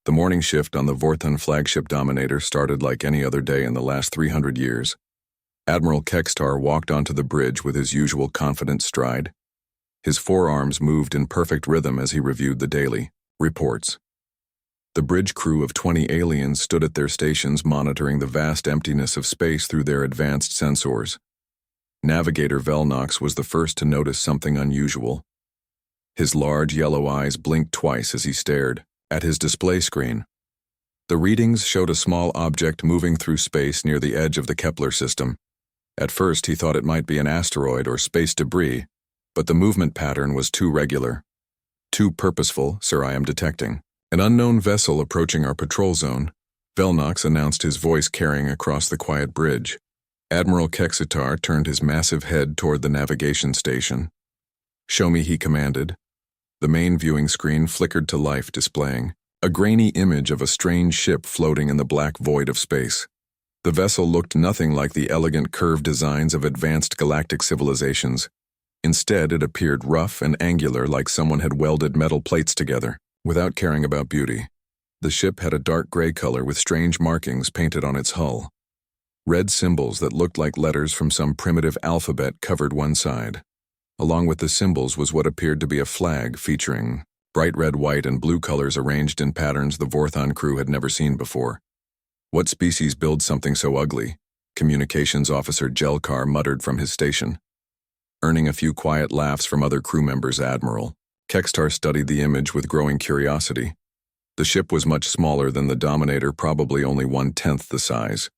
The morning shift on the Vorthon flagship Dominator started like any other day in the last 300 years. Admiral Kekstar walked onto the bridge with his usual confident stride. His forearms moved in perfect rhythm as he reviewed the daily reports. The bridge crew of 20 aliens stood at their stations monitoring the vast emptiness of space through their advanced sensors. Navigator Velnox was the first to notice something unusual. His large yellow eyes blinked twice as he stared at his display screen. The readings showed a small object moving through space near the edge of the Kepler system. At first he thought it might be an asteroid or space debris, but the movement pattern was too regular. Too purposeful, sir, I am detecting an unknown vessel approaching our patrol zone, Velnox announced, his voice carrying across the quiet bridge. Admiral Kekstar turned his massive head toward the navigation station. Show me, he commanded. The main viewing screen flickered to life, displaying a grainy image of a strange ship floating in the black void of space. The vessel looked nothing like the elegant curved designs of advanced galactic civilizations. Instead, it appeared rough and angular, like someone had welded metal plates together, without caring about beauty. The ship had a dark gray color with strange markings painted on its hull. Red symbols that looked like letters from some primitive alphabet covered one side. Along with the symbols was what appeared to be a flag featuring bright red, white, and blue colors arranged in patterns the Vorthon crew had never seen before. What species builds something so ugly? Communications Officer Jelkar muttered from his station. Earning a few quiet laughs from other crew members, Admiral Kekstar studied the image with growing curiosity. The ship was much smaller than the Dominator, probably only 1/10 the size.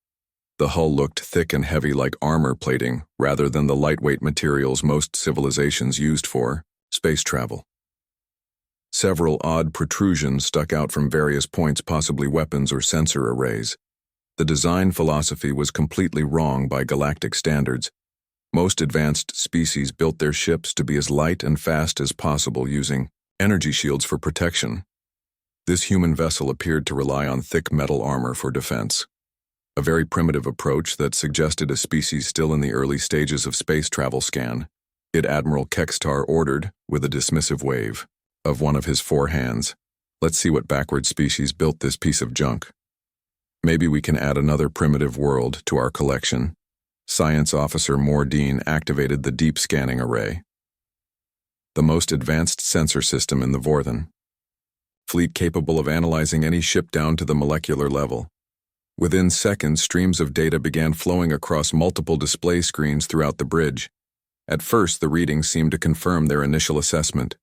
The hull looked thick and heavy, like armor plating, rather than the lightweight materials most civilizations used for space travel. Several odd protrusions stuck out from various points, possibly weapons or sensor arrays. The design philosophy was completely wrong by galactic standards. Most advanced species built their ships to be as light and fast as possible, using energy shields for protection. This human vessel appeared to rely on thick metal armor for defense. A very primitive approach that suggested a species still in the early stages of space travel scan. Admiral Kekstar ordered, with a dismissive wave of one of his four hands. Let's see what backward species built this piece of junk. Maybe we can add another primitive world to our collection. Science Officer Mordine activated the deep scanning array, the most advanced sensor system in the Vorthon fleet, capable of analyzing any ship down to the molecular level. Within seconds, streams of data began flowing across multiple display screens throughout the bridge. At first, the readings seemed to confirm their initial assessment.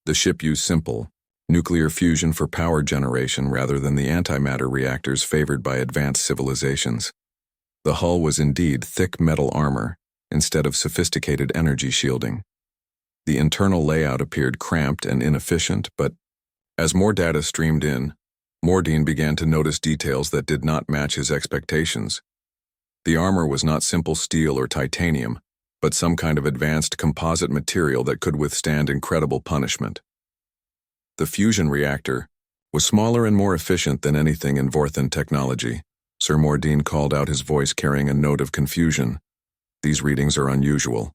The ship used simple nuclear fusion for power generation rather than the antimatter reactors favored by advanced civilizations. The hull was indeed thick metal armor, instead of sophisticated energy shielding. The internal layout appeared cramped and inefficient, but as more data streamed in, Mordine began to notice details that did not match his expectations. The armor was not simple steel or titanium, but some kind of advanced composite material that could withstand incredible punishment. The fusion reactor was smaller and more efficient than anything in Vorthon technology. Sir Mordine called out, his voice carrying a note of confusion. These readings are unusual.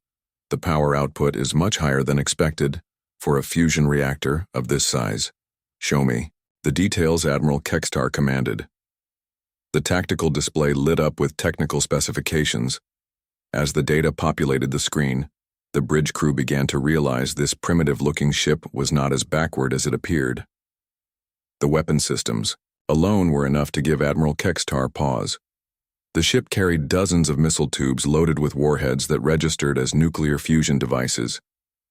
The power output is much higher than expected for a fusion reactor of this size. Show me the details, Admiral Kekstar commanded. The tactical display lit up with technical specifications. As the data populated the screen, the bridge crew began to realize this primitive-looking ship was not as backward as it appeared. The weapon systems alone were enough to give Admiral Kekstar pause. The ship carried dozens of missile tubes loaded with warheads that registered as nuclear fusion devices.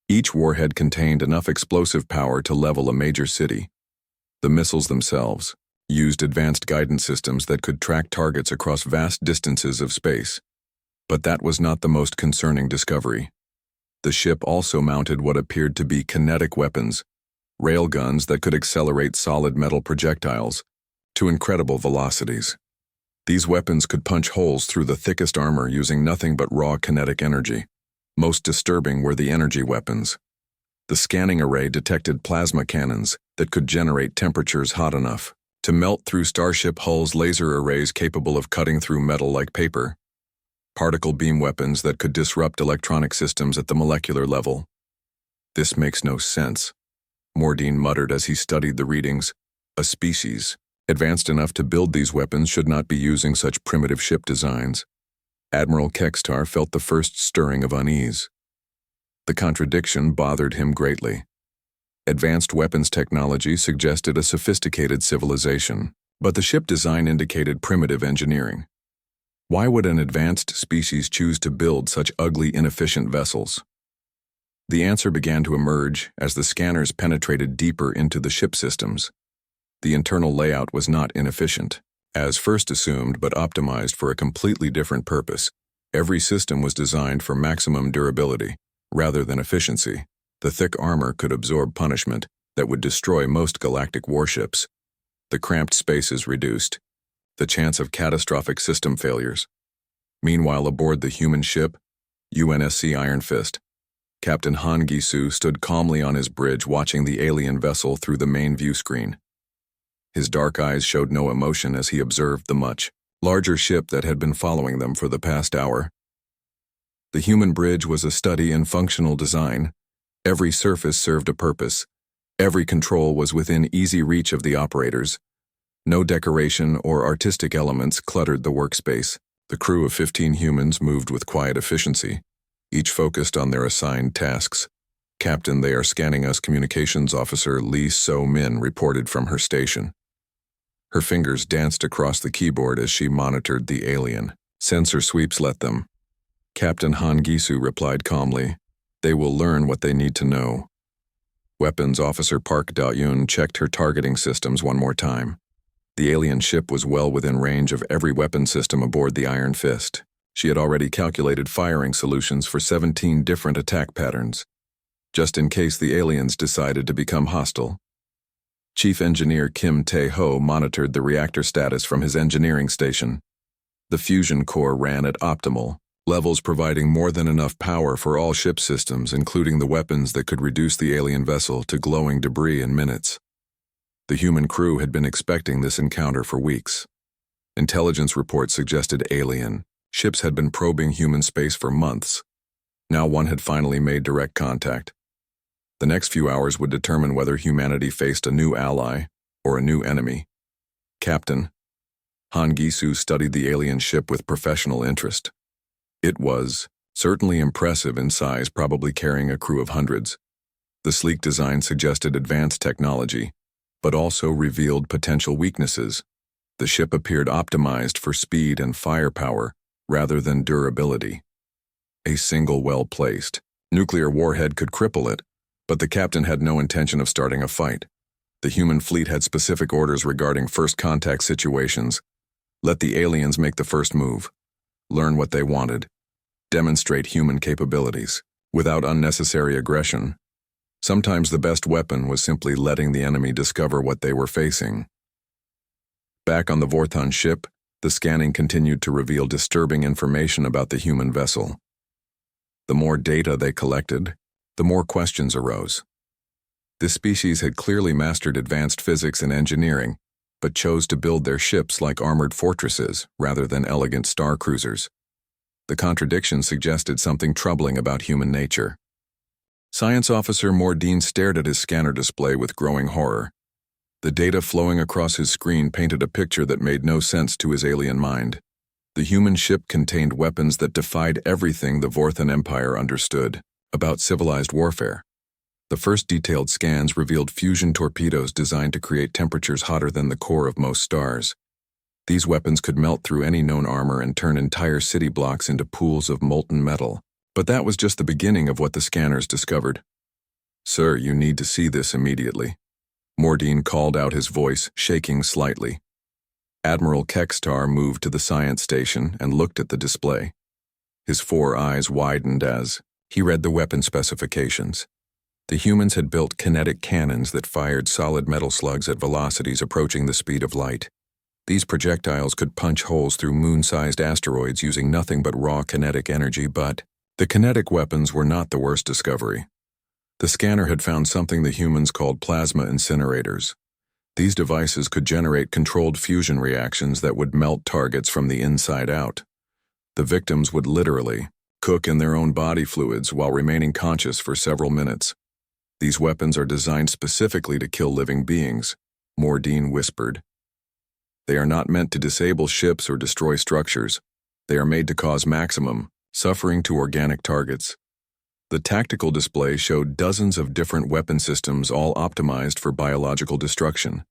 Each warhead contained enough explosive power to level a major city. The missiles themselves used advanced guidance systems that could track targets across vast distances of space. But that was not the most concerning discovery. The ship also mounted what appeared to be kinetic weapons, railguns that could accelerate solid metal projectiles to incredible velocities. These weapons could punch holes through the thickest armor using nothing but raw kinetic energy. Most disturbing were the energy weapons. The scanning array detected plasma cannons that could generate temperatures hot enough to melt through starship hulls, laser arrays capable of cutting through metal like paper, particle beam weapons that could disrupt electronic systems at the molecular level. This makes no sense, Mordine muttered as he studied the readings. A species advanced enough to build these weapons should not be using such primitive ship designs. Admiral Kekstar felt the first stirring of unease. The contradiction bothered him greatly. Advanced weapons technology suggested a sophisticated civilization, but the ship design indicated primitive engineering. Why would an advanced species choose to build such ugly, inefficient vessels? The answer began to emerge as the scanners penetrated deeper into the ship systems. The internal layout was not inefficient, as first assumed but optimized for a completely different purpose. Every system was designed for maximum durability, rather than efficiency. The thick armor could absorb punishment that would destroy most galactic warships. The cramped spaces reduced the chance of catastrophic system failures. Meanwhile, aboard the human ship, UNSC Iron Fist, Captain Han Gisu stood calmly on his bridge watching the alien vessel through the main view screen. His dark eyes showed no emotion as he observed the much larger ship that had been following them for the past hour. The human bridge was a study in functional design. Every surface served a purpose. Every control was within easy reach of the operators. No decoration or artistic elements cluttered the workspace. The crew of 15 humans moved with quiet efficiency, each focused on their assigned tasks. "Captain, they are scanning us," Communications Officer Lee So-min reported from her station. Her fingers danced across the keyboard as she monitored the alien. "Sensor sweeps let them." Captain Han Gisu replied calmly. "They will learn what they need to know." Weapons Officer Park Da-yoon checked her targeting systems one more time. The alien ship was well within range of every weapon system aboard the Iron Fist. She had already calculated firing solutions for 17 different attack patterns, just in case the aliens decided to become hostile. Chief Engineer Kim Tae-ho monitored the reactor status from his engineering station. The fusion core ran at optimal levels, providing more than enough power for all ship systems, including the weapons that could reduce the alien vessel to glowing debris in minutes. The human crew had been expecting this encounter for weeks. Intelligence reports suggested alien ships had been probing human space for months. Now one had finally made direct contact. The next few hours would determine whether humanity faced a new ally or a new enemy. Captain Han Gisu studied the alien ship with professional interest. It was certainly impressive in size, probably carrying a crew of hundreds. The sleek design suggested advanced technology, but also revealed potential weaknesses. The ship appeared optimized for speed and firepower rather than durability. A single well-placed nuclear warhead could cripple it, but the captain had no intention of starting a fight. The human fleet had specific orders regarding first contact situations. Let the aliens make the first move, learn what they wanted, demonstrate human capabilities, without unnecessary aggression. Sometimes the best weapon was simply letting the enemy discover what they were facing. Back on the Vorthon ship, the scanning continued to reveal disturbing information about the human vessel. The more data they collected, the more questions arose. This species had clearly mastered advanced physics and engineering, but chose to build their ships like armored fortresses rather than elegant star cruisers. The contradiction suggested something troubling about human nature. Science Officer Mordine stared at his scanner display with growing horror. The data flowing across his screen painted a picture that made no sense to his alien mind. The human ship contained weapons that defied everything the Vorthon Empire understood about civilized warfare. The first detailed scans revealed fusion torpedoes designed to create temperatures hotter than the core of most stars. These weapons could melt through any known armor and turn entire city blocks into pools of molten metal. But that was just the beginning of what the scanners discovered. "Sir, you need to see this immediately." Mordine called out, his voice shaking slightly. Admiral Kekstar moved to the science station and looked at the display. His 4 eyes widened as he read the weapon specifications. The humans had built kinetic cannons that fired solid metal slugs at velocities approaching the speed of light. These projectiles could punch holes through moon-sized asteroids using nothing but raw kinetic energy, but the kinetic weapons were not the worst discovery. The scanner had found something the humans called plasma incinerators. These devices could generate controlled fusion reactions that would melt targets from the inside out. The victims would literally cook in their own body fluids while remaining conscious for several minutes. These weapons are designed specifically to kill living beings, Mordine whispered. They are not meant to disable ships or destroy structures. They are made to cause maximum suffering to organic targets. The tactical display showed dozens of different weapon systems all optimized for biological destruction.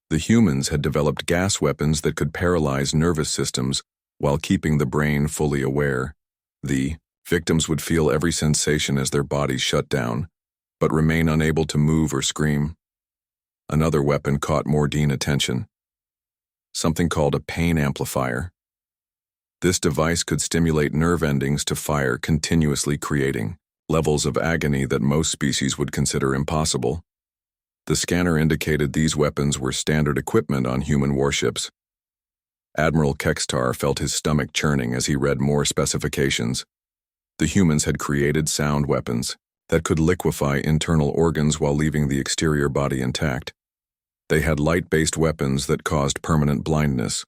The humans had developed gas weapons that could paralyze nervous systems while keeping the brain fully aware. The victims would feel every sensation as their bodies shut down, but remain unable to move or scream. Another weapon caught Mordine attention. Something called a pain amplifier. This device could stimulate nerve endings to fire continuously, creating levels of agony that most species would consider impossible. The scanner indicated these weapons were standard equipment on human warships. Admiral Kextar felt his stomach churning as he read more specifications. The humans had created sound weapons that could liquefy internal organs while leaving the exterior body intact. They had light-based weapons that caused permanent blindness,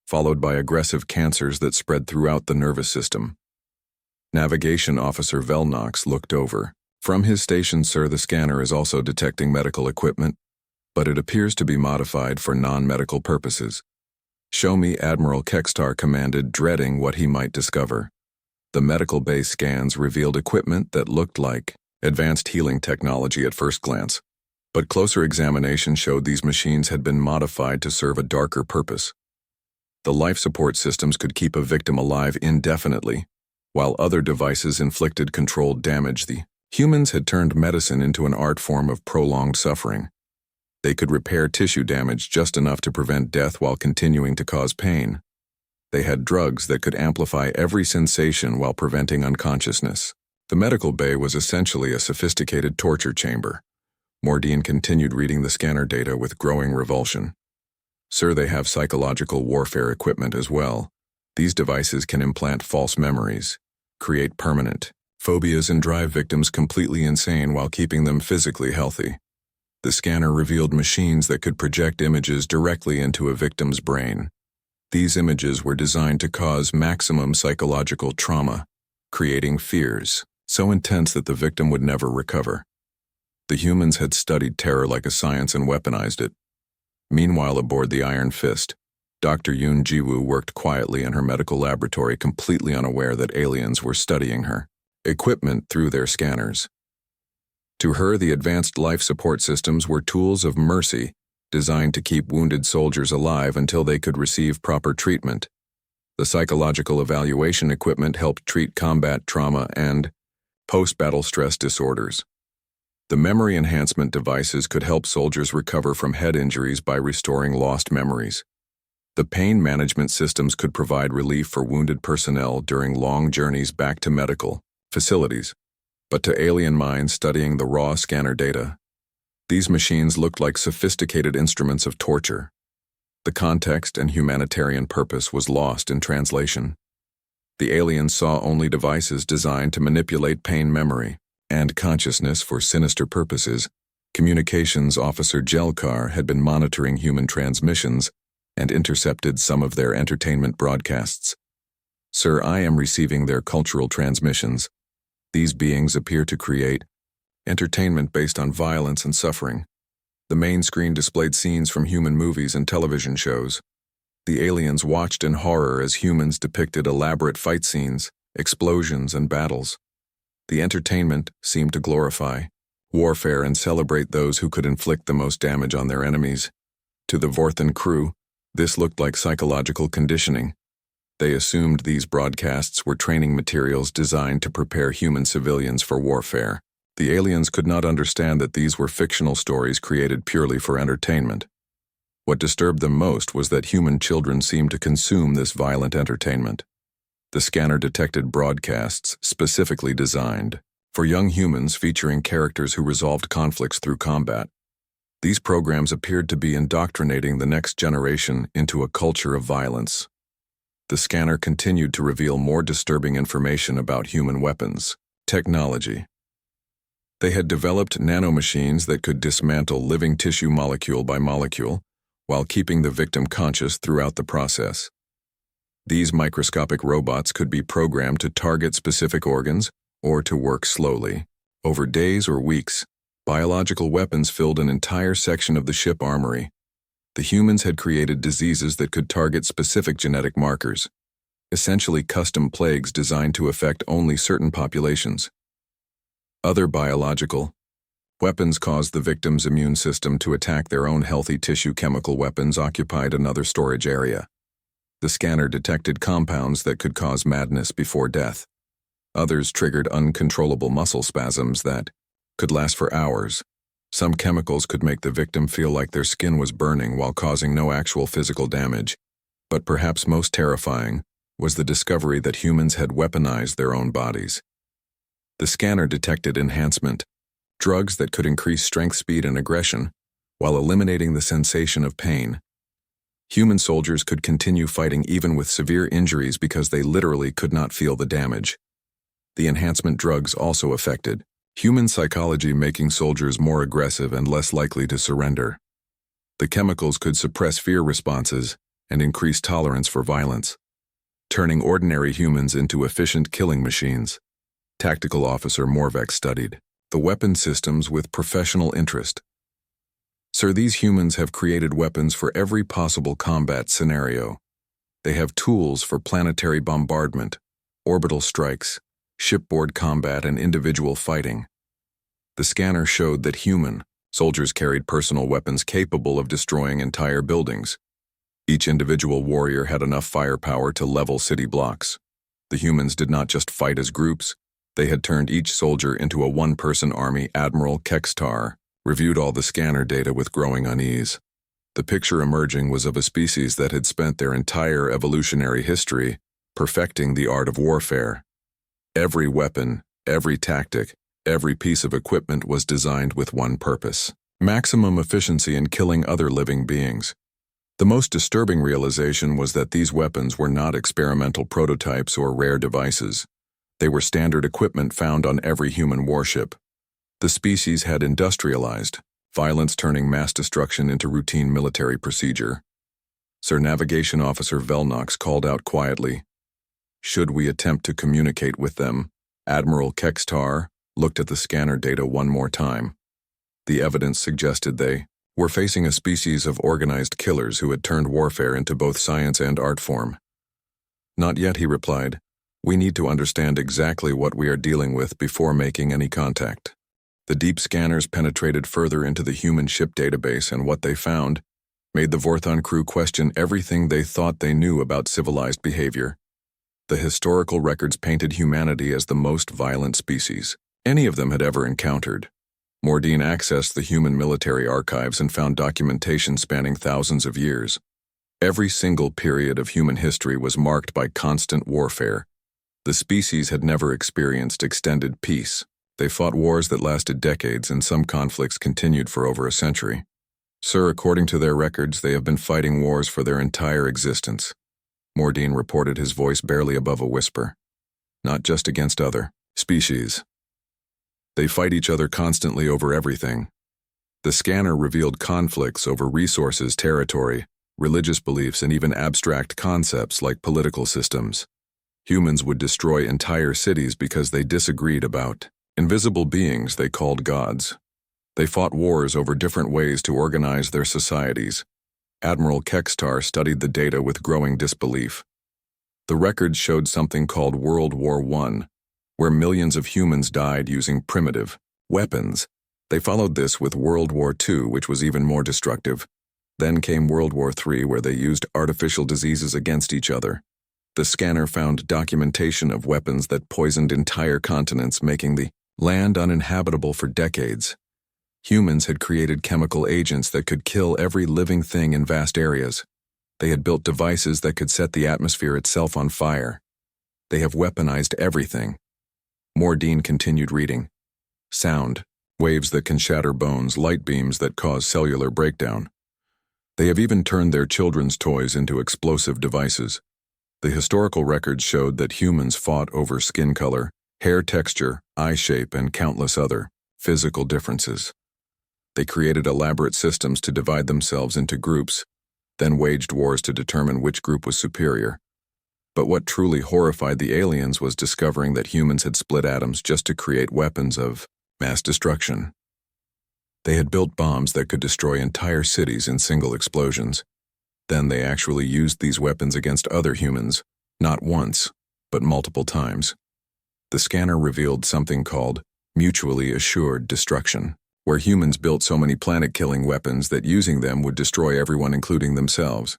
followed by aggressive cancers that spread throughout the nervous system. Navigation Officer Velnox looked over. From his station, sir, the scanner is also detecting medical equipment, but it appears to be modified for non-medical purposes. Show me, Admiral Kextar commanded, dreading what he might discover. The medical bay scans revealed equipment that looked like advanced healing technology at first glance, but closer examination showed these machines had been modified to serve a darker purpose. The life support systems could keep a victim alive indefinitely, while other devices inflicted controlled damage. The humans had turned medicine into an art form of prolonged suffering. They could repair tissue damage just enough to prevent death while continuing to cause pain. They had drugs that could amplify every sensation while preventing unconsciousness. The medical bay was essentially a sophisticated torture chamber. Mordine continued reading the scanner data with growing revulsion. Sir, they have psychological warfare equipment as well. These devices can implant false memories, create permanent phobias, and drive victims completely insane while keeping them physically healthy. The scanner revealed machines that could project images directly into a victim's brain. These images were designed to cause maximum psychological trauma, creating fears so intense that the victim would never recover. The humans had studied terror like a science and weaponized it. Meanwhile, aboard the Iron Fist, Dr. Yoon Jiwoo worked quietly in her medical laboratory, completely unaware that aliens were studying her equipment through their scanners. To her, the advanced life support systems were tools of mercy designed to keep wounded soldiers alive until they could receive proper treatment. The psychological evaluation equipment helped treat combat trauma and post-battle stress disorders. The memory enhancement devices could help soldiers recover from head injuries by restoring lost memories. The pain management systems could provide relief for wounded personnel during long journeys back to medical facilities. But to alien minds studying the raw scanner data, these machines looked like sophisticated instruments of torture. The context and humanitarian purpose was lost in translation. The aliens saw only devices designed to manipulate pain memory and consciousness for sinister purposes. Communications Officer Jelkar had been monitoring human transmissions and intercepted some of their entertainment broadcasts. Sir, I am receiving their cultural transmissions. These beings appear to create entertainment based on violence and suffering. The main screen displayed scenes from human movies and television shows. The aliens watched in horror as humans depicted elaborate fight scenes, explosions, and battles. The entertainment seemed to glorify warfare and celebrate those who could inflict the most damage on their enemies. To the Vorthan crew, this looked like psychological conditioning. They assumed these broadcasts were training materials designed to prepare human civilians for warfare. The aliens could not understand that these were fictional stories created purely for entertainment. What disturbed them most was that human children seemed to consume this violent entertainment. The scanner detected broadcasts specifically designed for young humans featuring characters who resolved conflicts through combat. These programs appeared to be indoctrinating the next generation into a culture of violence. The scanner continued to reveal more disturbing information about human weapons technology. They had developed nanomachines that could dismantle living tissue molecule by molecule while keeping the victim conscious throughout the process. These microscopic robots could be programmed to target specific organs or to work slowly. Over days or weeks, biological weapons filled an entire section of the ship armory. The humans had created diseases that could target specific genetic markers, essentially custom plagues designed to affect only certain populations. Other biological weapons caused the victim's immune system to attack their own healthy tissue. Chemical weapons occupied another storage area. The scanner detected compounds that could cause madness before death. Others triggered uncontrollable muscle spasms that could last for hours. Some chemicals could make the victim feel like their skin was burning while causing no actual physical damage. But perhaps most terrifying was the discovery that humans had weaponized their own bodies. The scanner detected enhancement, drugs that could increase strength, speed, and aggression, while eliminating the sensation of pain. Human soldiers could continue fighting even with severe injuries because they literally could not feel the damage. The enhancement drugs also affected human psychology, making soldiers more aggressive and less likely to surrender. The chemicals could suppress fear responses and increase tolerance for violence, turning ordinary humans into efficient killing machines. Tactical Officer Morvek studied the weapon systems with professional interest. Sir, these humans have created weapons for every possible combat scenario. They have tools for planetary bombardment, orbital strikes, shipboard combat, and individual fighting. The scanner showed that human soldiers carried personal weapons capable of destroying entire buildings. Each individual warrior had enough firepower to level city blocks. The humans did not just fight as groups. They had turned each soldier into a one-person army. Admiral Kekstar reviewed all the scanner data with growing unease. The picture emerging was of a species that had spent their entire evolutionary history perfecting the art of warfare. Every weapon, every tactic, every piece of equipment was designed with one purpose: maximum efficiency in killing other living beings. The most disturbing realization was that these weapons were not experimental prototypes or rare devices. They were standard equipment found on every human warship. The species had industrialized, violence turning mass destruction into routine military procedure. Sir Navigation Officer Velnox called out quietly, "Should we attempt to communicate with them?" Admiral Kekstar looked at the scanner data one more time. The evidence suggested they were facing a species of organized killers who had turned warfare into both science and art form. "Not yet," he replied. "We need to understand exactly what we are dealing with before making any contact." The deep scanners penetrated further into the human ship database, and what they found made the Vorthon crew question everything they thought they knew about civilized behavior. The historical records painted humanity as the most violent species any of them had ever encountered. Mordine accessed the human military archives and found documentation spanning thousands of years. Every single period of human history was marked by constant warfare. The species had never experienced extended peace. They fought wars that lasted decades, and some conflicts continued for over a century. "Sir, according to their records, they have been fighting wars for their entire existence," Mordine reported, his voice barely above a whisper. "Not just against other species. They fight each other constantly over everything." The scanner revealed conflicts over resources, territory, religious beliefs, and even abstract concepts like political systems. Humans would destroy entire cities because they disagreed about invisible beings they called gods. They fought wars over different ways to organize their societies. Admiral Kekstar studied the data with growing disbelief. The records showed something called World War I, where millions of humans died using primitive weapons. They followed this with World War II, which was even more destructive. Then came World War III, where they used artificial diseases against each other. The scanner found documentation of weapons that poisoned entire continents, making the land uninhabitable for decades. Humans had created chemical agents that could kill every living thing in vast areas. They had built devices that could set the atmosphere itself on fire. They have weaponized everything. Mordine continued reading. Sound, waves that can shatter bones, light beams that cause cellular breakdown. They have even turned their children's toys into explosive devices. The historical records showed that humans fought over skin color, hair texture, eye shape, and countless other physical differences. They created elaborate systems to divide themselves into groups, then waged wars to determine which group was superior. But what truly horrified the aliens was discovering that humans had split atoms just to create weapons of mass destruction. They had built bombs that could destroy entire cities in single explosions. Then they actually used these weapons against other humans, not once, but multiple times. The scanner revealed something called mutually assured destruction, where humans built so many planet-killing weapons that using them would destroy everyone including themselves.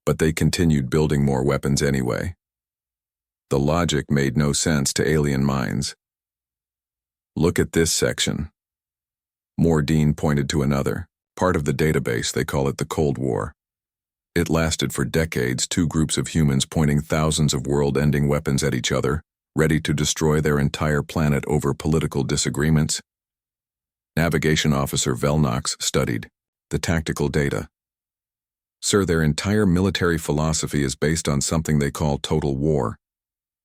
But they continued building more weapons anyway. The logic made no sense to alien minds. Look at this section. Mordine pointed to another, part of the database. They call it the Cold War. It lasted for decades, two groups of humans pointing thousands of world-ending weapons at each other, ready to destroy their entire planet over political disagreements. Navigation Officer Velnox studied the tactical data. Sir, their entire military philosophy is based on something they call total war.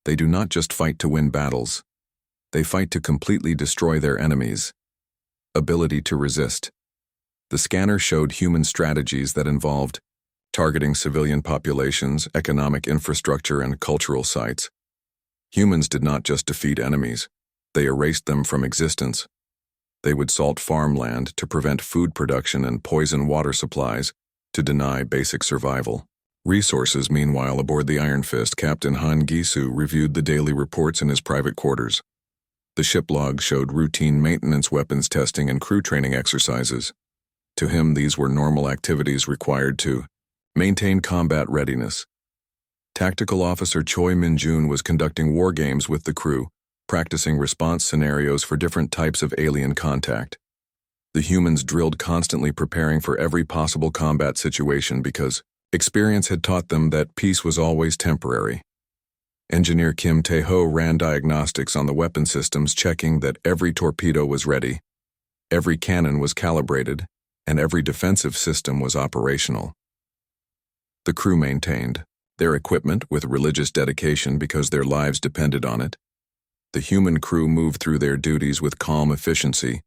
They do not just fight to win battles. They fight to completely destroy their enemies. Ability to resist. The scanner showed human strategies that involved targeting civilian populations, economic infrastructure, and cultural sites. Humans did not just defeat enemies. They erased them from existence. They would salt farmland to prevent food production and poison water supplies to deny basic survival. Resources, meanwhile, aboard the Iron Fist, Captain Han Gisu reviewed the daily reports in his private quarters. The ship log showed routine maintenance, weapons testing, and crew training exercises. To him, these were normal activities required to maintain combat readiness. Tactical Officer Choi Min-jun was conducting war games with the crew, practicing response scenarios for different types of alien contact. The humans drilled constantly, preparing for every possible combat situation because experience had taught them that peace was always temporary. Engineer Kim Tae-ho ran diagnostics on the weapon systems, checking that every torpedo was ready, every cannon was calibrated, and every defensive system was operational. The crew maintained their equipment with religious dedication because their lives depended on it. The human crew moved through their duties with calm efficiency,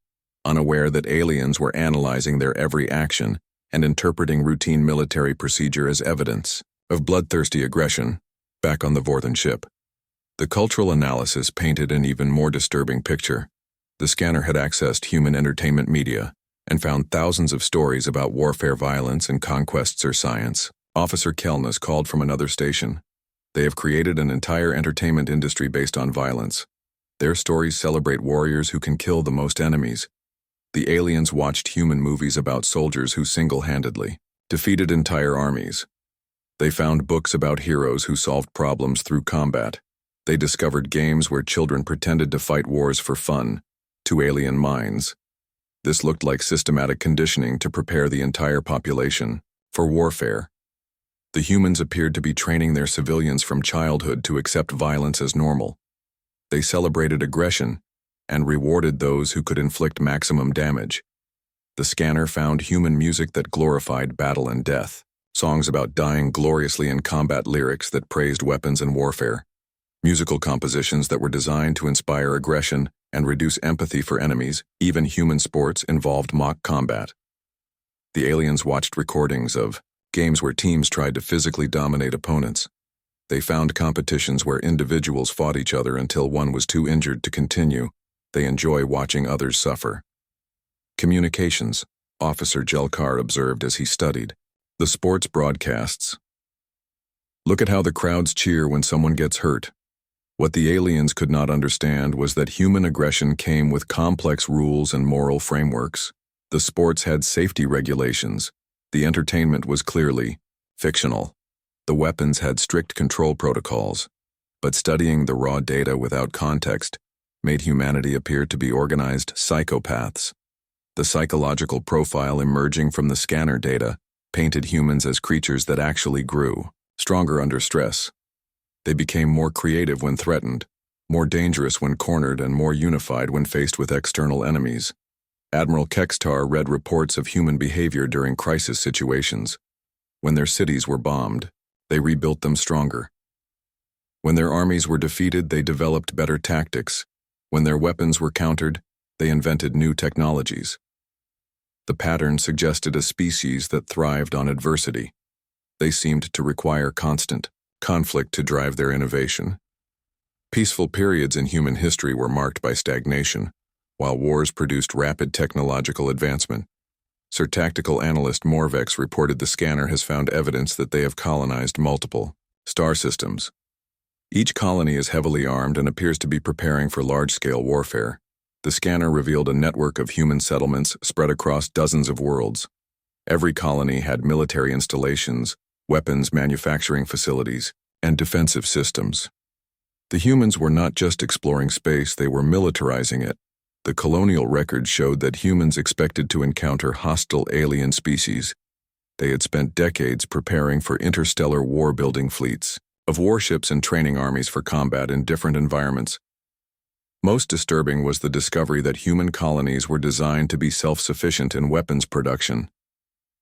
unaware that aliens were analyzing their every action and interpreting routine military procedure as evidence of bloodthirsty aggression. Back on the Vorthen ship, the cultural analysis painted an even more disturbing picture. The scanner had accessed human entertainment media and found thousands of stories about warfare, violence, and conquests or science. Officer Kelness called from another station. They have created an entire entertainment industry based on violence. Their stories celebrate warriors who can kill the most enemies. The aliens watched human movies about soldiers who single-handedly defeated entire armies. They found books about heroes who solved problems through combat. They discovered games where children pretended to fight wars for fun, to alien minds. This looked like systematic conditioning to prepare the entire population for warfare. The humans appeared to be training their civilians from childhood to accept violence as normal. They celebrated aggression and rewarded those who could inflict maximum damage. The scanner found human music that glorified battle and death, songs about dying gloriously, and combat lyrics that praised weapons and warfare. Musical compositions that were designed to inspire aggression and reduce empathy for enemies. Even human sports involved mock combat. The aliens watched recordings of games where teams tried to physically dominate opponents. They found competitions where individuals fought each other until one was too injured to continue. They enjoy watching others suffer. Communications, Officer Jelkar observed as he studied the sports broadcasts. Look at how the crowds cheer when someone gets hurt. What the aliens could not understand was that human aggression came with complex rules and moral frameworks. The sports had safety regulations. The entertainment was clearly fictional. The weapons had strict control protocols. But studying the raw data without context made humanity appear to be organized psychopaths. The psychological profile emerging from the scanner data painted humans as creatures that actually grew stronger under stress. They became more creative when threatened, more dangerous when cornered, and more unified when faced with external enemies. Admiral Kekstar read reports of human behavior during crisis situations. When their cities were bombed, they rebuilt them stronger. When their armies were defeated, they developed better tactics. When their weapons were countered, they invented new technologies. The pattern suggested a species that thrived on adversity. They seemed to require constant conflict to drive their innovation. Peaceful periods in human history were marked by stagnation. while wars produced rapid technological advancement. Sir Tactical Analyst Morvex reported the scanner has found evidence that they have colonized multiple star systems. Each colony is heavily armed and appears to be preparing for large-scale warfare. The scanner revealed a network of human settlements spread across dozens of worlds. Every colony had military installations, weapons manufacturing facilities, and defensive systems. The humans were not just exploring space, they were militarizing it. The colonial records showed that humans expected to encounter hostile alien species. They had spent decades preparing for interstellar war-building fleets of warships and training armies for combat in different environments. Most disturbing was the discovery that human colonies were designed to be self-sufficient in weapons production.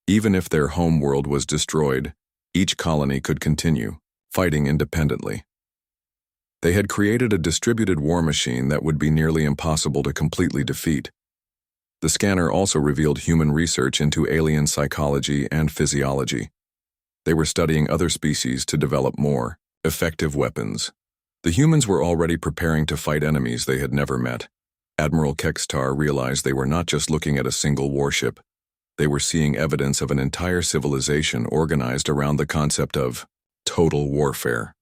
Even if their home world was destroyed, each colony could continue fighting independently. They had created a distributed war machine that would be nearly impossible to completely defeat. The scanner also revealed human research into alien psychology and physiology. They were studying other species to develop more effective weapons. The humans were already preparing to fight enemies they had never met. Admiral Kextar realized they were not just looking at a single warship. They were seeing evidence of an entire civilization organized around the concept of total warfare.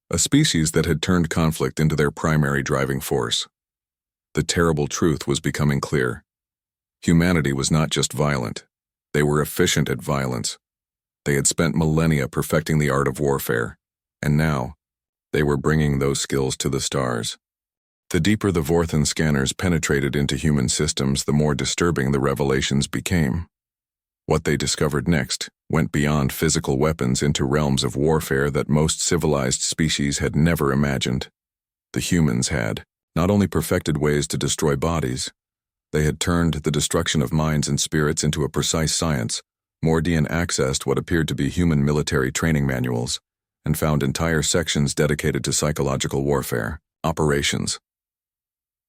A species that had turned conflict into their primary driving force. The terrible truth was becoming clear. Humanity was not just violent. They were efficient at violence. They had spent millennia perfecting the art of warfare, and now, they were bringing those skills to the stars. The deeper the Vorthan scanners penetrated into human systems, the more disturbing the revelations became. What they discovered next went beyond physical weapons into realms of warfare that most civilized species had never imagined. The humans had not only perfected ways to destroy bodies, they had turned the destruction of minds and spirits into a precise science. Mordian accessed what appeared to be human military training manuals and found entire sections dedicated to psychological warfare operations.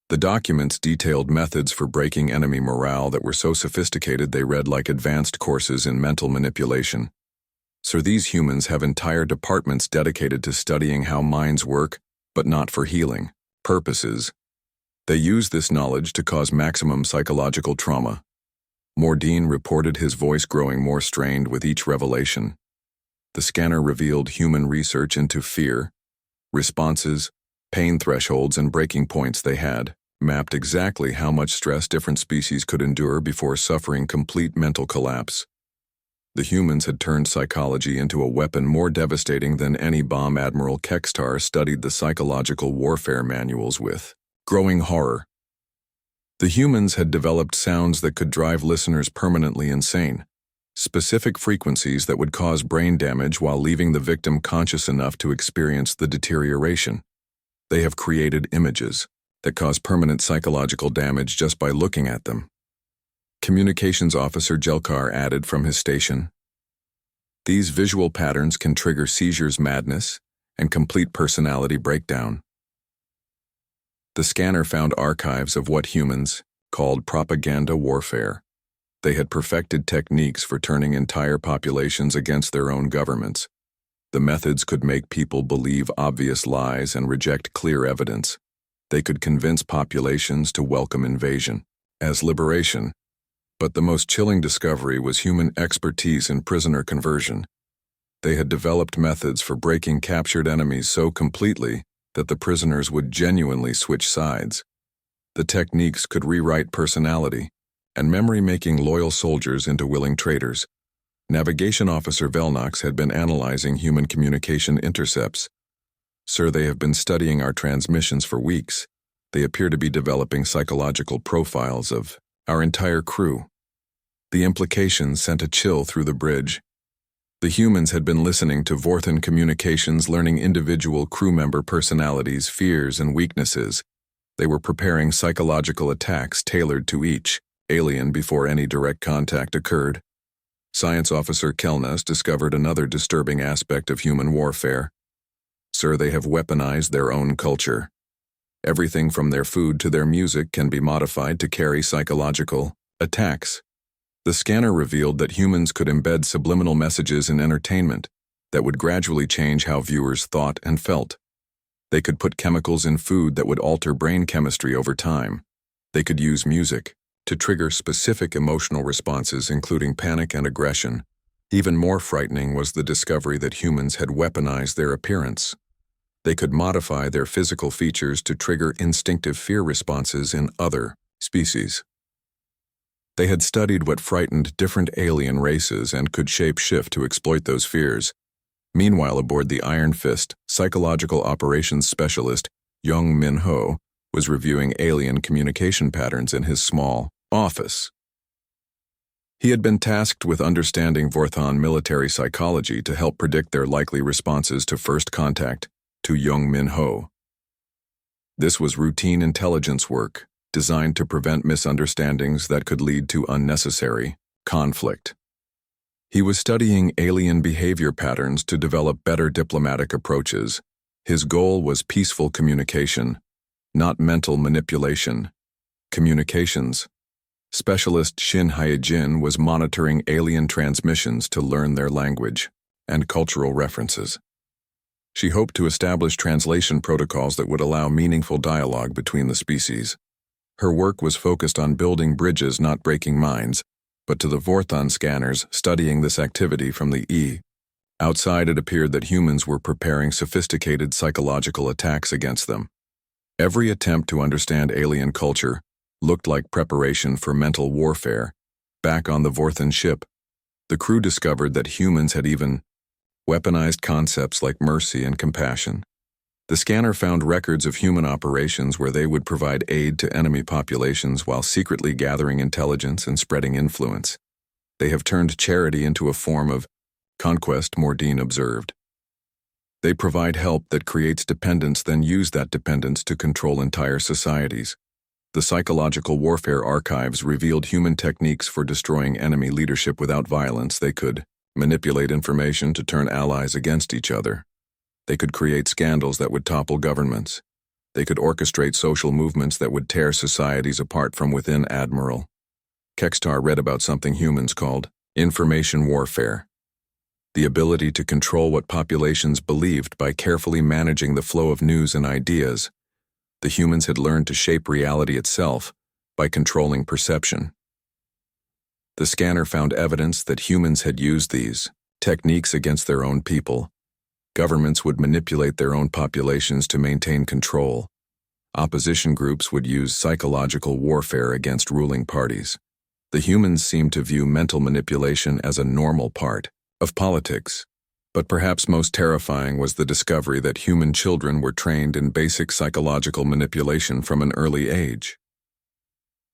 The documents detailed methods for breaking enemy morale that were so sophisticated they read like advanced courses in mental manipulation. So these humans have entire departments dedicated to studying how minds work, but not for healing purposes. They use this knowledge to cause maximum psychological trauma. Mordian reported, his voice growing more strained with each revelation. The scanner revealed human research into fear, responses, pain thresholds, and breaking points. They had mapped exactly how much stress different species could endure before suffering complete mental collapse. The humans had turned psychology into a weapon more devastating than any bomb. Admiral Kextar studied the psychological warfare manuals with growing horror. The humans had developed sounds that could drive listeners permanently insane, specific frequencies that would cause brain damage while leaving the victim conscious enough to experience the deterioration. They have created images that cause permanent psychological damage just by looking at them. Communications Officer Jelkar added from his station. These visual patterns can trigger seizures, madness, and complete personality breakdown. The scanner found archives of what humans called propaganda warfare. They had perfected techniques for turning entire populations against their own governments. The methods could make people believe obvious lies and reject clear evidence. They could convince populations to welcome invasion as liberation. But the most chilling discovery was human expertise in prisoner conversion. They had developed methods for breaking captured enemies so completely that the prisoners would genuinely switch sides. The techniques could rewrite personality and memory, making loyal soldiers into willing traitors. Navigation Officer Velnox had been analyzing human communication intercepts. Sir, they have been studying our transmissions for weeks. They appear to be developing psychological profiles of our entire crew. The implications sent a chill through the bridge. The humans had been listening to Vorthan communications, learning individual crew member personalities, fears, and weaknesses. They were preparing psychological attacks tailored to each alien before any direct contact occurred. Science Officer Kelnas discovered another disturbing aspect of human warfare. Sir, they have weaponized their own culture. Everything from their food to their music can be modified to carry psychological attacks. The scanner revealed that humans could embed subliminal messages in entertainment that would gradually change how viewers thought and felt. They could put chemicals in food that would alter brain chemistry over time, They could use music to trigger specific emotional responses, including panic and aggression. Even more frightening was the discovery that humans had weaponized their appearance. They could modify their physical features to trigger instinctive fear responses in other species. They had studied what frightened different alien races and could shape-shift to exploit those fears. Meanwhile, aboard the Iron Fist, psychological operations specialist Young Min Ho was reviewing alien communication patterns in his small office. He had been tasked with understanding Vorthon military psychology to help predict their likely responses to first contact to Young Min Ho. This was routine intelligence work, designed to prevent misunderstandings that could lead to unnecessary conflict. He was studying alien behavior patterns to develop better diplomatic approaches. His goal was peaceful communication, not mental manipulation. Communications. Specialist Shin Hyejin was monitoring alien transmissions to learn their language and cultural references. She hoped to establish translation protocols that would allow meaningful dialogue between the species. Her work was focused on building bridges, not breaking minds, but to the Vorthon scanners studying this activity from the E. Outside, it appeared that humans were preparing sophisticated psychological attacks against them. Every attempt to understand alien culture looked like preparation for mental warfare. Back on the Vorthon ship, the crew discovered that humans had even weaponized concepts like mercy and compassion. The scanner found records of human operations where they would provide aid to enemy populations while secretly gathering intelligence and spreading influence. They have turned charity into a form of conquest, Mordine observed. They provide help that creates dependence, then use that dependence to control entire societies. The psychological warfare archives revealed human techniques for destroying enemy leadership without violence. They could manipulate information to turn allies against each other. They could create scandals that would topple governments. They could orchestrate social movements that would tear societies apart from within. Admiral Kextar read about something humans called information warfare. The ability to control what populations believed by carefully managing the flow of news and ideas. The humans had learned to shape reality itself by controlling perception. The scanner found evidence that humans had used these techniques against their own people. Governments would manipulate their own populations to maintain control. Opposition groups would use psychological warfare against ruling parties. The humans seemed to view mental manipulation as a normal part of politics. But perhaps most terrifying was the discovery that human children were trained in basic psychological manipulation from an early age.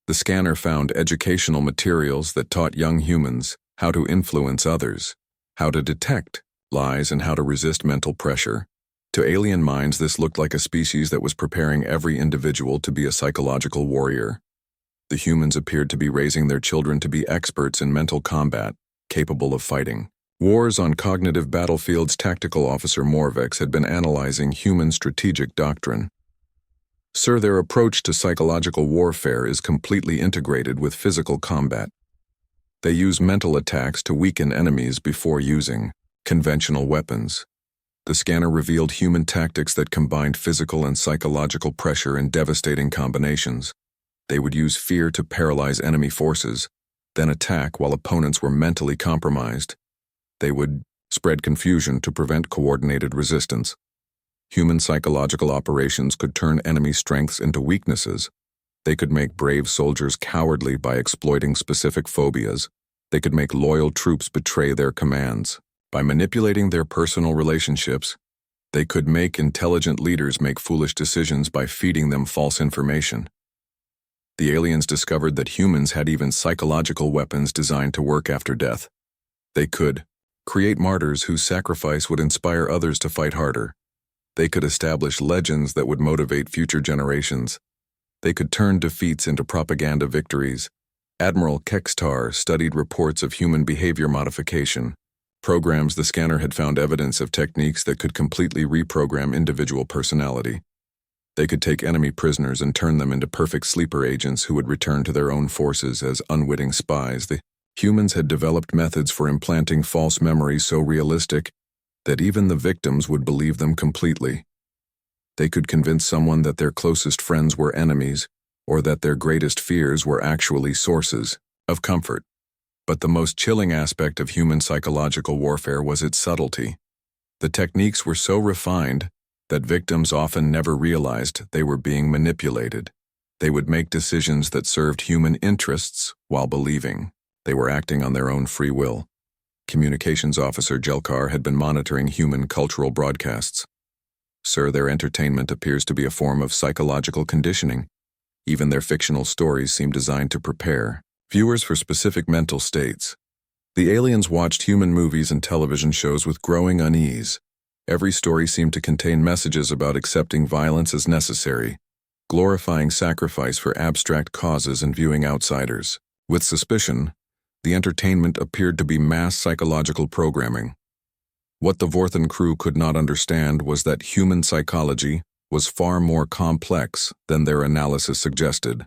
The scanner found educational materials that taught young humans how to influence others, how to detect lies, and how to resist mental pressure. To alien minds, this looked like a species that was preparing every individual to be a psychological warrior. The humans appeared to be raising their children to be experts in mental combat, capable of fighting wars on cognitive battlefields. Tactical Officer Morvex had been analyzing human strategic doctrine. Sir, their approach to psychological warfare is completely integrated with physical combat. They use mental attacks to weaken enemies before using conventional weapons. The scanner revealed human tactics that combined physical and psychological pressure in devastating combinations. They would use fear to paralyze enemy forces, then attack while opponents were mentally compromised. They would spread confusion to prevent coordinated resistance. Human psychological operations could turn enemy strengths into weaknesses. They could make brave soldiers cowardly by exploiting specific phobias. They could make loyal troops betray their commands. By manipulating their personal relationships, they could make intelligent leaders make foolish decisions by feeding them false information. The aliens discovered that humans had even psychological weapons designed to work after death. They could create martyrs whose sacrifice would inspire others to fight harder. They could establish legends that would motivate future generations. They could turn defeats into propaganda victories. Admiral Kextar studied reports of human behavior modification programs. The scanner had found evidence of techniques that could completely reprogram individual personality. They could take enemy prisoners and turn them into perfect sleeper agents who would return to their own forces as unwitting spies. The humans had developed methods for implanting false memories so realistic that even the victims would believe them completely. They could convince someone that their closest friends were enemies, or that their greatest fears were actually sources of comfort. But the most chilling aspect of human psychological warfare was its subtlety. The techniques were so refined that victims often never realized they were being manipulated. They would make decisions that served human interests while believing they were acting on their own free will. Communications officer Jelkar had been monitoring human cultural broadcasts. Sir, their entertainment appears to be a form of psychological conditioning. Even their fictional stories seem designed to prepare viewers for specific mental states. The aliens watched human movies and television shows with growing unease. Every story seemed to contain messages about accepting violence as necessary, glorifying sacrifice for abstract causes, and viewing outsiders with suspicion. The entertainment appeared to be mass psychological programming. What the Vorthan crew could not understand was that human psychology was far more complex than their analysis suggested.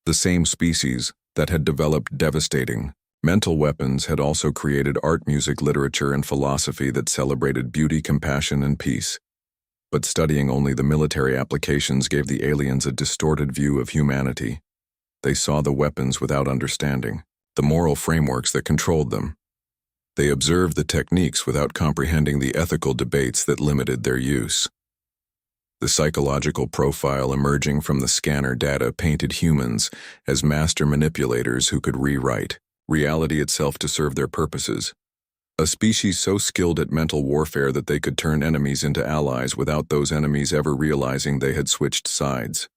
The same species that had developed devastating mental weapons had also created art, music, literature, and philosophy that celebrated beauty, compassion, and peace. But studying only the military applications gave the aliens a distorted view of humanity. They saw the weapons without understanding the moral frameworks that controlled them. They observed the techniques without comprehending the ethical debates that limited their use. The psychological profile emerging from the scanner data painted humans as master manipulators who could rewrite reality itself to serve their purposes. A species so skilled at mental warfare that they could turn enemies into allies without those enemies ever realizing they had switched sides.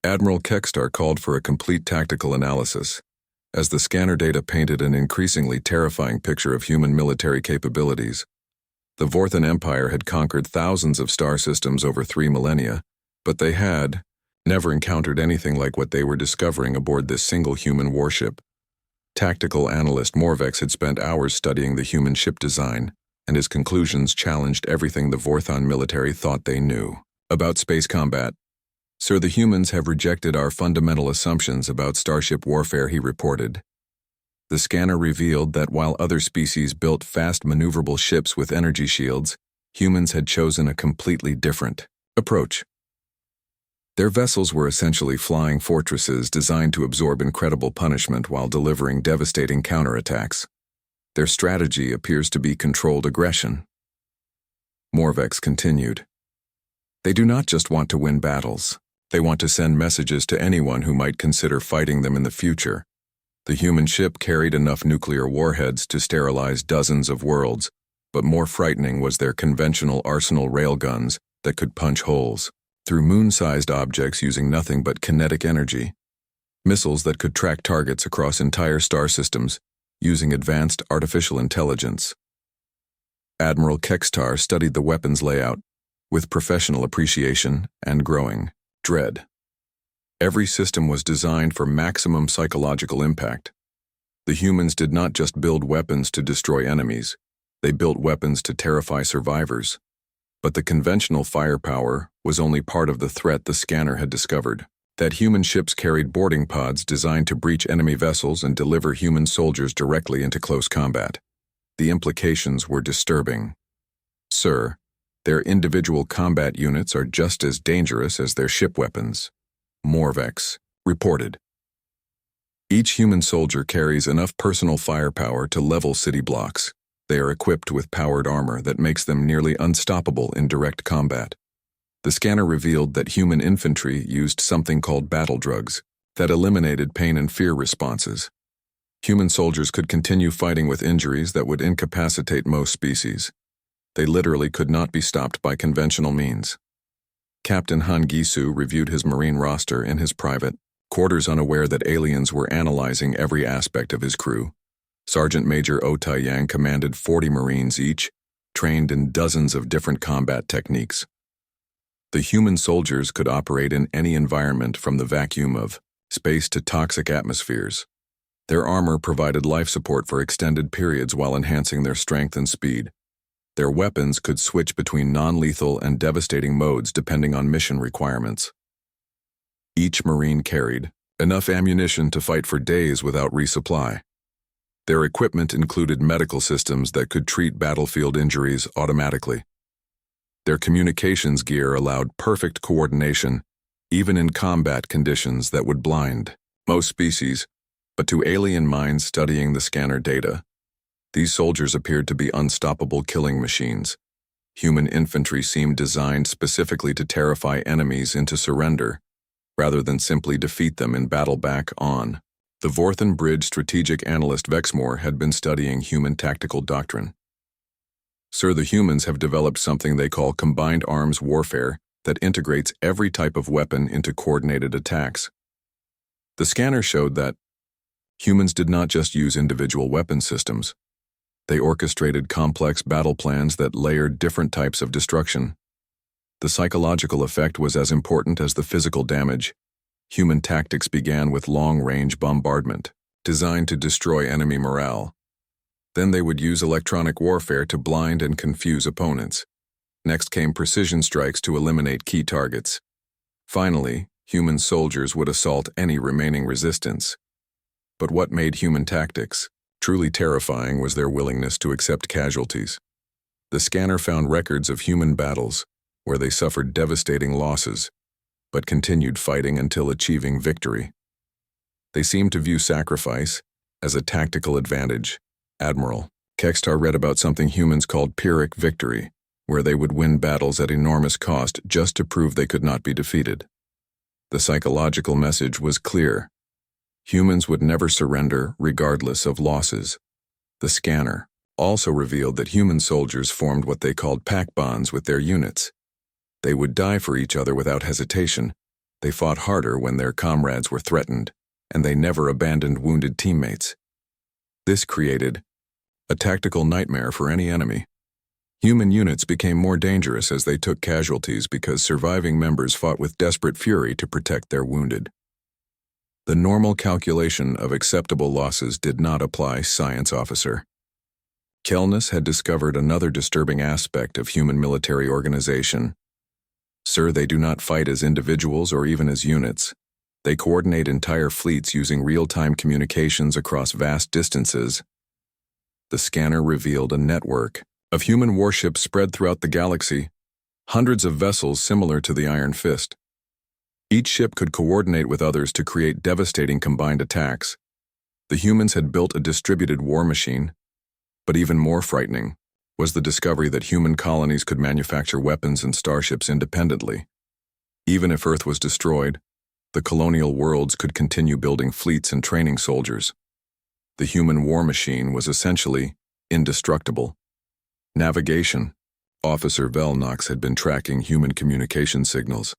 Admiral Kekstar called for a complete tactical analysis. As the scanner data painted an increasingly terrifying picture of human military capabilities. The Vorthan Empire had conquered thousands of star systems over 3 millennia, but they had never encountered anything like what they were discovering aboard this single human warship. Tactical analyst Morvex had spent hours studying the human ship design, and his conclusions challenged everything the Vorthan military thought they knew about space combat. Sir, the humans have rejected our fundamental assumptions about starship warfare, he reported. The scanner revealed that while other species built fast maneuverable ships with energy shields, humans had chosen a completely different approach. Their vessels were essentially flying fortresses designed to absorb incredible punishment while delivering devastating counterattacks. Their strategy appears to be controlled aggression. Morvex continued. They do not just want to win battles. They want to send messages to anyone who might consider fighting them in the future. The human ship carried enough nuclear warheads to sterilize dozens of worlds, but more frightening was their conventional arsenal railguns that could punch holes through moon-sized objects using nothing but kinetic energy. Missiles that could track targets across entire star systems using advanced artificial intelligence. Admiral Kekstar studied the weapons layout with professional appreciation and growing dread. Every system was designed for maximum psychological impact. The humans did not just build weapons to destroy enemies, they built weapons to terrify survivors. But the conventional firepower was only part of the threat the scanner had discovered. That human ships carried boarding pods designed to breach enemy vessels and deliver human soldiers directly into close combat. The implications were disturbing. Sir, their individual combat units are just as dangerous as their ship weapons, Morvex reported. Each human soldier carries enough personal firepower to level city blocks. They are equipped with powered armor that makes them nearly unstoppable in direct combat. The scanner revealed that human infantry used something called battle drugs that eliminated pain and fear responses. Human soldiers could continue fighting with injuries that would incapacitate most species. They literally could not be stopped by conventional means. Captain Han Gisu reviewed his Marine roster in his private quarters, unaware that aliens were analyzing every aspect of his crew. Sergeant Major Oh Tai-Yang commanded 40 Marines each, trained in dozens of different combat techniques. The human soldiers could operate in any environment from the vacuum of space to toxic atmospheres. Their armor provided life support for extended periods while enhancing their strength and speed. Their weapons could switch between non-lethal and devastating modes depending on mission requirements. Each Marine carried enough ammunition to fight for days without resupply. Their equipment included medical systems that could treat battlefield injuries automatically. Their communications gear allowed perfect coordination, even in combat conditions that would blind most species. But to alien minds studying the scanner data, these soldiers appeared to be unstoppable killing machines. Human infantry seemed designed specifically to terrify enemies into surrender, rather than simply defeat them in battle. Back on the Vorthan Bridge, strategic analyst Vexmore had been studying human tactical doctrine. Sir, the humans have developed something they call combined arms warfare that integrates every type of weapon into coordinated attacks. The scanner showed that humans did not just use individual weapon systems. They orchestrated complex battle plans that layered different types of destruction. The psychological effect was as important as the physical damage. Human tactics began with long-range bombardment, designed to destroy enemy morale. Then they would use electronic warfare to blind and confuse opponents. Next came precision strikes to eliminate key targets. Finally, human soldiers would assault any remaining resistance. But what made human tactics truly terrifying was their willingness to accept casualties. The scanner found records of human battles where they suffered devastating losses, but continued fighting until achieving victory. They seemed to view sacrifice as a tactical advantage. Admiral Kextar read about something humans called Pyrrhic victory, where they would win battles at enormous cost just to prove they could not be defeated. The psychological message was clear. Humans would never surrender regardless of losses. The scanner also revealed that human soldiers formed what they called pack bonds with their units. They would die for each other without hesitation. They fought harder when their comrades were threatened, and they never abandoned wounded teammates. This created a tactical nightmare for any enemy. Human units became more dangerous as they took casualties because surviving members fought with desperate fury to protect their wounded. The normal calculation of acceptable losses did not apply, Science Officer. Kellness had discovered another disturbing aspect of human military organization. Sir, they do not fight as individuals or even as units. They coordinate entire fleets using real-time communications across vast distances. The scanner revealed a network of human warships spread throughout the galaxy, hundreds of vessels similar to the Iron Fist. Each ship could coordinate with others to create devastating combined attacks. The humans had built a distributed war machine, but even more frightening was the discovery that human colonies could manufacture weapons and starships independently. Even if Earth was destroyed, the colonial worlds could continue building fleets and training soldiers. The human war machine was essentially indestructible. Navigation. Officer Velnox had been tracking human communication signals.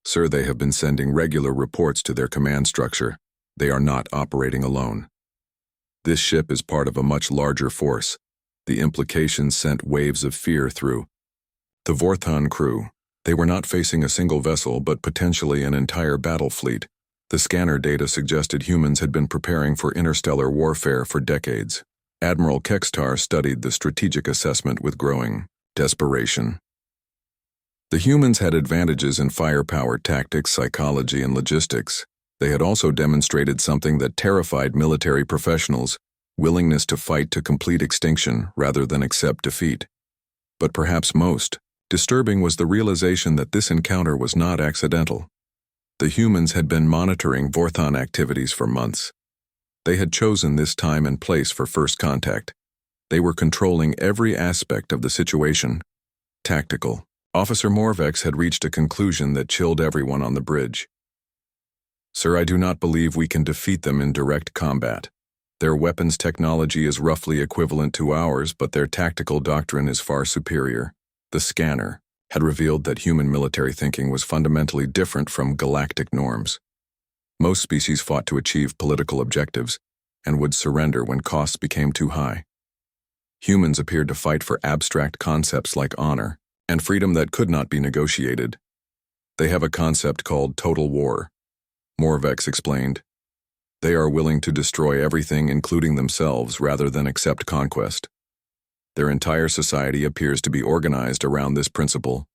Sir, they have been sending regular reports to their command structure. They are not operating alone. This ship is part of a much larger force. The implications sent waves of fear through the Vorthan crew. They were not facing a single vessel but potentially an entire battle fleet. The scanner data suggested humans had been preparing for interstellar warfare for decades. Admiral Kextar studied the strategic assessment with growing desperation. The humans had advantages in firepower, tactics, psychology, and logistics. They had also demonstrated something that terrified military professionals: willingness to fight to complete extinction rather than accept defeat. But perhaps most disturbing was the realization that this encounter was not accidental. The humans had been monitoring Vorthan activities for months. They had chosen this time and place for first contact. They were controlling every aspect of the situation. Tactical. Officer Morvex had reached a conclusion that chilled everyone on the bridge. Sir, I do not believe we can defeat them in direct combat. Their weapons technology is roughly equivalent to ours, but their tactical doctrine is far superior. The scanner had revealed that human military thinking was fundamentally different from galactic norms. Most species fought to achieve political objectives and would surrender when costs became too high. Humans appeared to fight for abstract concepts like honor and freedom that could not be negotiated. They have a concept called total war. Morvex explained. They are willing to destroy everything, including themselves, rather than accept conquest. Their entire society appears to be organized around this principle.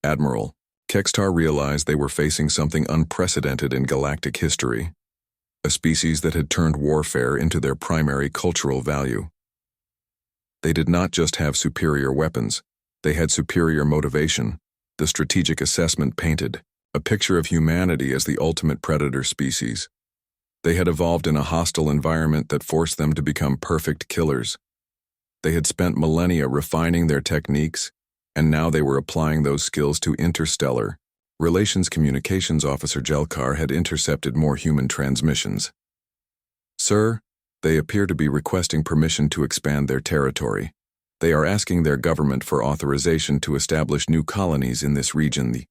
Admiral Kextar realized they were facing something unprecedented in galactic history, a species that had turned warfare into their primary cultural value. They did not just have superior weapons, they had superior motivation. The strategic assessment painted a picture of humanity as the ultimate predator species. They had evolved in a hostile environment that forced them to become perfect killers. They had spent millennia refining their techniques, and now they were applying those skills to interstellar. Relations Communications Officer Jelkar had intercepted more human transmissions. Sir, they appear to be requesting permission to expand their territory. They are asking their government for authorization to establish new colonies in this region. The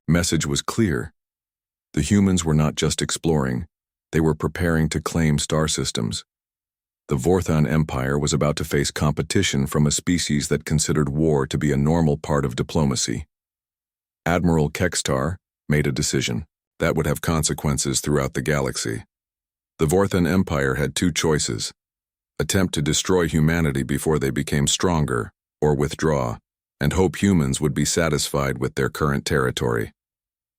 message was clear. The humans were not just exploring, they were preparing to claim star systems. The Vorthon Empire was about to face competition from a species that considered war to be a normal part of diplomacy. Admiral Kekstar made a decision that would have consequences throughout the galaxy. The Vorthon Empire had two choices: attempt to destroy humanity before they became stronger, or withdraw, and hope humans would be satisfied with their current territory.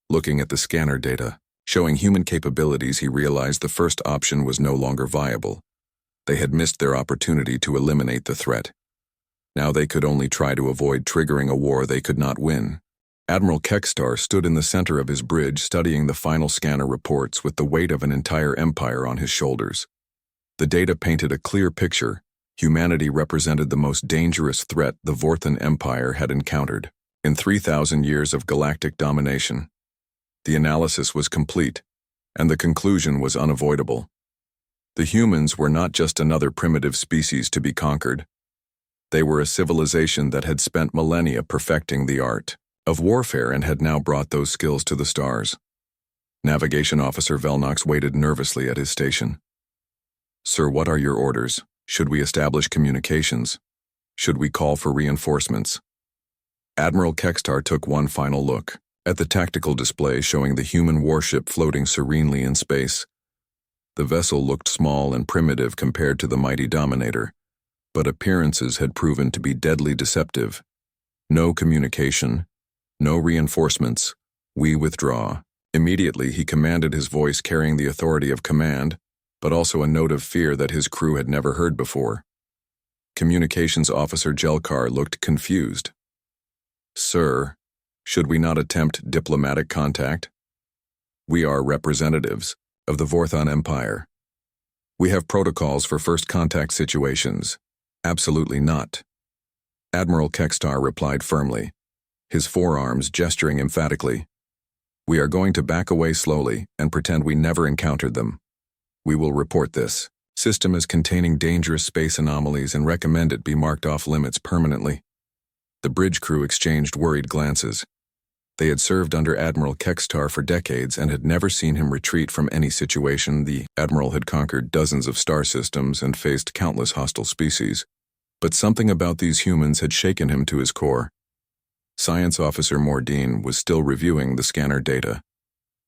Looking at the scanner data, showing human capabilities, he realized the first option was no longer viable. They had missed their opportunity to eliminate the threat. Now they could only try to avoid triggering a war they could not win. Admiral Kekstar stood in the center of his bridge studying the final scanner reports with the weight of an entire empire on his shoulders. The data painted a clear picture. Humanity represented the most dangerous threat the Vorthon Empire had encountered in 3,000 years of galactic domination. The analysis was complete, and the conclusion was unavoidable. The humans were not just another primitive species to be conquered. They were a civilization that had spent millennia perfecting the art of warfare and had now brought those skills to the stars. Navigation Officer Velnox waited nervously at his station. Sir, what are your orders? Should we establish communications? Should we call for reinforcements? Admiral Kekstar took one final look at the tactical display showing the human warship floating serenely in space. The vessel looked small and primitive compared to the mighty Dominator, but appearances had proven to be deadly deceptive. No communication, no reinforcements. We withdraw. Immediately he commanded, his voice carrying the authority of command, but also a note of fear that his crew had never heard before. Communications Officer Jelkar looked confused. Sir, should we not attempt diplomatic contact? We are representatives of the Vorthon Empire. We have protocols for first contact situations. Absolutely not. Admiral Kekstar replied firmly, his forearms gesturing emphatically. We are going to back away slowly and pretend we never encountered them. We will report this system as containing dangerous space anomalies and recommend it be marked off limits permanently. The bridge crew exchanged worried glances. They had served under Admiral Kekstar for decades and had never seen him retreat from any situation. The Admiral had conquered dozens of star systems and faced countless hostile species, but something about these humans had shaken him to his core. Science Officer Mordine was still reviewing the scanner data.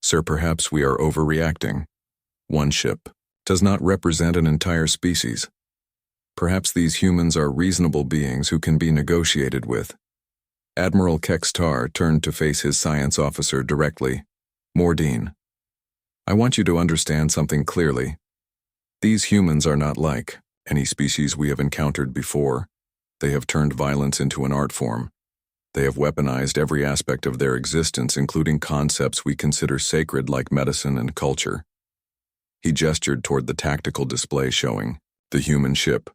Sir, perhaps we are overreacting. One ship does not represent an entire species. Perhaps these humans are reasonable beings who can be negotiated with. Admiral Kekstar turned to face his science officer directly. Mordine, I want you to understand something clearly. These humans are not like any species we have encountered before. They have turned violence into an art form. They have weaponized every aspect of their existence, including concepts we consider sacred like medicine and culture. He gestured toward the tactical display showing the human ship.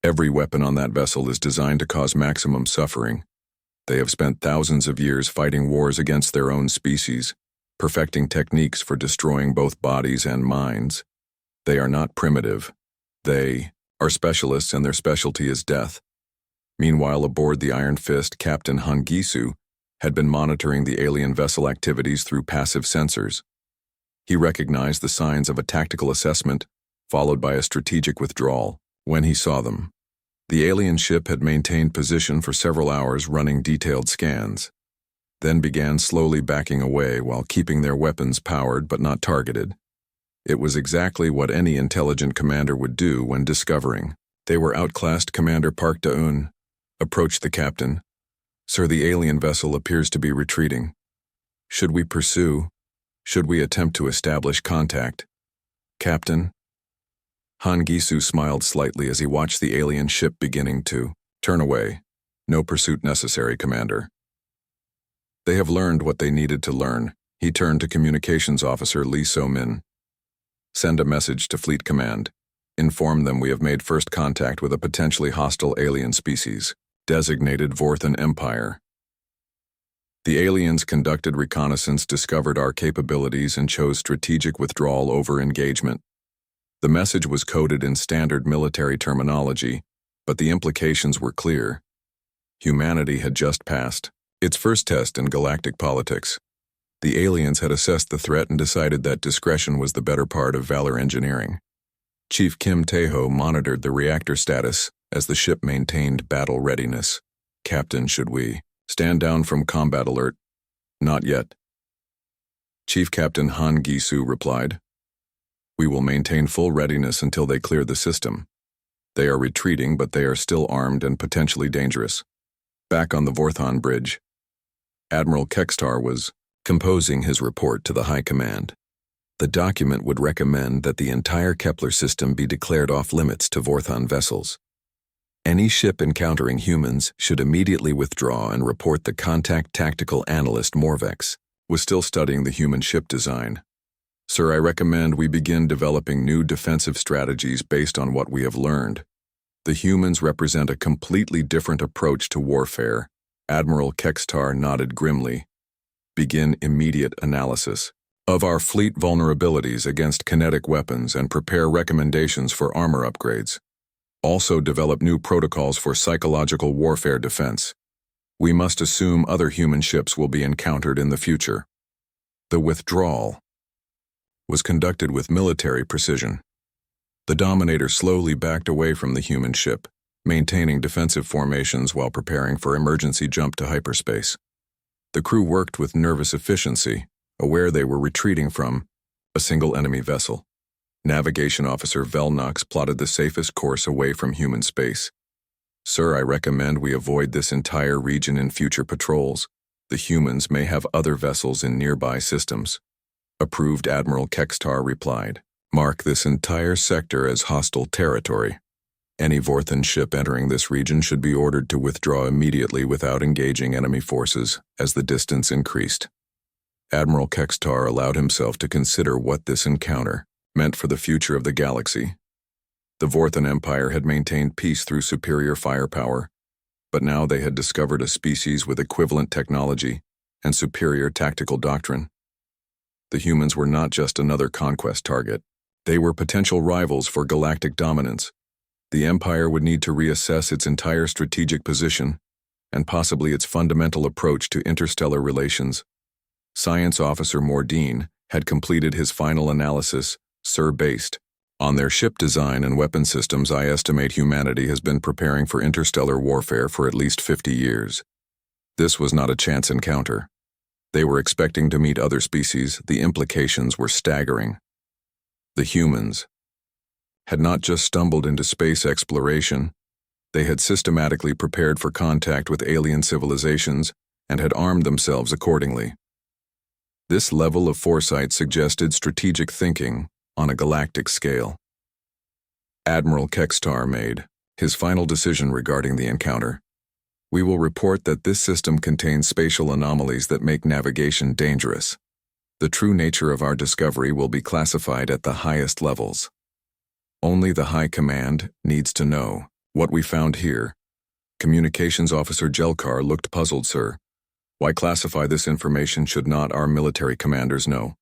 Every weapon on that vessel is designed to cause maximum suffering. They have spent thousands of years fighting wars against their own species, perfecting techniques for destroying both bodies and minds. They are not primitive. They are specialists, and their specialty is death. Meanwhile, aboard the Iron Fist, Captain Hangisu had been monitoring the alien vessel activities through passive sensors. He recognized the signs of a tactical assessment, followed by a strategic withdrawal, when he saw them. The alien ship had maintained position for several hours, running detailed scans, then began slowly backing away while keeping their weapons powered but not targeted. It was exactly what any intelligent commander would do when discovering they were outclassed. Commander Park Da-un approached the captain. Sir, the alien vessel appears to be retreating. Should we pursue? Should we attempt to establish contact? Captain? Hangisu smiled slightly as he watched the alien ship beginning to turn away. No pursuit necessary, Commander. They have learned what they needed to learn. He turned to Communications Officer Lee So-min. Send a message to Fleet Command. Inform them we have made first contact with a potentially hostile alien species, designated Vorthan Empire. The aliens conducted reconnaissance, discovered our capabilities, and chose strategic withdrawal over engagement. The message was coded in standard military terminology, but the implications were clear. Humanity had just passed its first test in galactic politics. The aliens had assessed the threat and decided that discretion was the better part of valor engineering. Chief Kim Tae-ho monitored the reactor status as the ship maintained battle readiness. Captain, should we stand down from combat alert? Not yet. Chief Captain Han Gi-soo replied. We will maintain full readiness until they clear the system. They are retreating, but they are still armed and potentially dangerous. Back on the Vorthan bridge, Admiral Kekstar was composing his report to the High Command. The document would recommend that the entire Kepler system be declared off-limits to Vorthan vessels. Any ship encountering humans should immediately withdraw and report. The contact tactical analyst Morvex was still studying the human ship design. Sir, I recommend we begin developing new defensive strategies based on what we have learned. The humans represent a completely different approach to warfare. Admiral Kekstar nodded grimly. Begin immediate analysis of our fleet vulnerabilities against kinetic weapons and prepare recommendations for armor upgrades. Also develop new protocols for psychological warfare defense. We must assume other human ships will be encountered in the future. The withdrawal was conducted with military precision. The Dominator slowly backed away from the human ship, maintaining defensive formations while preparing for emergency jump to hyperspace. The crew worked with nervous efficiency, aware they were retreating from a single enemy vessel. Navigation Officer Velnox plotted the safest course away from human space. Sir, I recommend we avoid this entire region in future patrols. The humans may have other vessels in nearby systems. Approved, Admiral Kekstar replied. Mark this entire sector as hostile territory. Any Vorthan ship entering this region should be ordered to withdraw immediately without engaging enemy forces as the distance increased. Admiral Kekstar allowed himself to consider what this encounter meant for the future of the galaxy. The Vorthan Empire had maintained peace through superior firepower, but now they had discovered a species with equivalent technology and superior tactical doctrine. The humans were not just another conquest target. They were potential rivals for galactic dominance. The Empire would need to reassess its entire strategic position and possibly its fundamental approach to interstellar relations. Science Officer Mordine had completed his final analysis. Sir, based on their ship design and weapon systems, I estimate humanity has been preparing for interstellar warfare for at least 50 years. This was not a chance encounter. They were expecting to meet other species. The implications were staggering. The humans had not just stumbled into space exploration. They had systematically prepared for contact with alien civilizations and had armed themselves accordingly. This level of foresight suggested strategic thinking on a galactic scale. Admiral Kekstar made his final decision regarding the encounter. We will report that this system contains spatial anomalies that make navigation dangerous. The true nature of our discovery will be classified at the highest levels. Only the High Command needs to know what we found here. Communications Officer Jelkar looked puzzled. Sir, why classify this information? Should not our military commanders know?